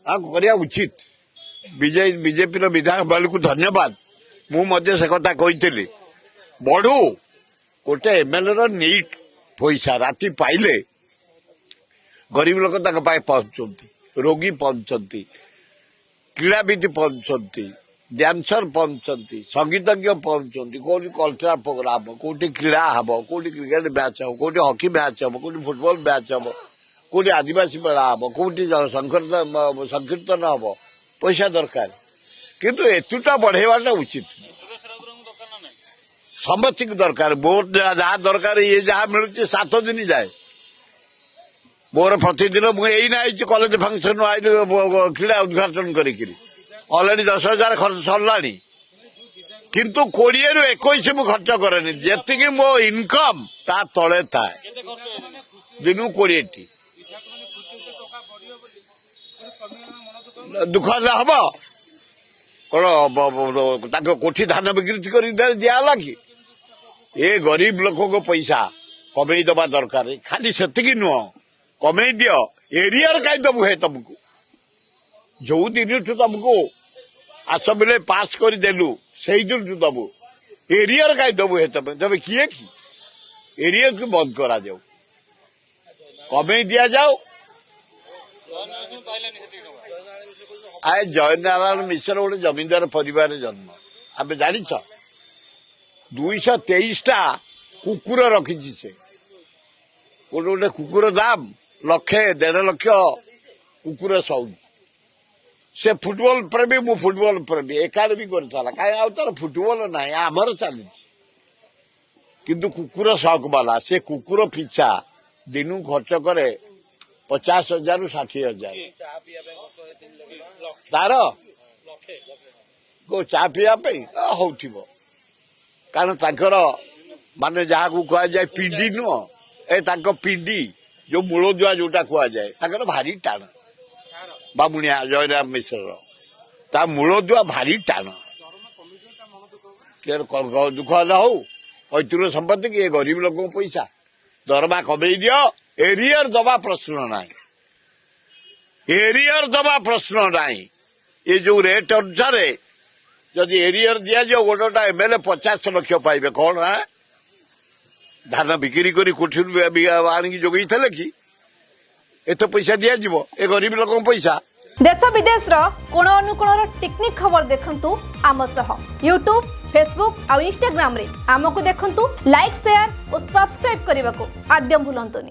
करिया उचित बीजेपी विधायक बल को धन्यवाद मुझे से कथा कही बढ़ू गोटे एमएलए नीट पैसा राति पाइले गरीब लोक पहुंचती रोगी पहुंचती क्रीड़ाविद पहुंचती डांसर पहुंचती संगीतज्ञ पहुंचती कौटी कल्चराल प्रोग्राम कौटी क्रीड़ा हम कौटी क्रिकेट मैच हम कौटी हॉकी मैच हम कौटी फुटबॉल मैच हम कौटी आदिवासी मेला हम कौटी संकीर्तन हम पैसा दरकार किंतु एतुटा बढ़ेवाटा उचित समस्त दरकार मोर जहाँ दरकार ये जहाँ मिलूँ 7 दिन जाए मोर प्रतिदिन मुझे कॉलेज फंक्शन क्रीड़ा उद्घाटन करी अलरेडी 10,000 खर्च सरला किंतु 20 ରୁ 21 मु खर्च करे जी मो इनकम ता तले थाए दिन 20 टी दुख हम कौन कोठी धान बिक्री कर दिला कि ये गरीब लोक को पैसा कमे दबा दरकार खाली से नुह कमे दियो एरियर कहीं दबु है तुमको जो दिन तुमको आस बेले पास कर देलु से दिन दबु एरियर कहीं दबु है तब किए कि एरियर को बंद करा जाओ कमे दिया जाओ आए जय नारायण मिश्र गोटे जमींदार परिवार जन्म आप जान 223टा कुकुर रखी से गोटे गोटे कुकुर दाम 1,00,000 1.5 लाख कुकुर सौदी से फुटबॉल प्रेमी मु फुटबॉल प्रेमी एकाडेमी करता कहीं तार फुटबॉल ना आमर चली किंतु कुकुर शौक वाला से कुकुर पिछा दिन खर्च करे 50,000 ରୁ 60,000 तार को चा पीवा हो कारण तांकर माने जहाँ को कह जाए पिंडी नुह ए पिंडी जो मूलदुआ जोटा कह जाए भारी टाण बामुनिया जयराम मिश्र ता मूलदुआ भारी टाण दुख हो ऐतुर संपत्ति कि गरीब लोक पैसा दरमा कमे दियो एरियर दबा प्रश्न ना एरियर दबा प्रश्न ना ये जो रेट अनुसार जदि एरियर दि जाओ गोटा एमएलए 50 लाख पाइबे कौन है धान बिक्री करी कोठी आनिक जोगई थे कि एत पैसा दि जाव ए गरीब लोक पैसा देश विदेश कोण अनुकोण टेक्निक खबर देखंतु आम सह यूट्यूब फेसबुक और इंस्टाग्राम रे आमको देखंतु लाइक शेयर और सब्सक्राइब करने को आद्यम भूलंतुनि।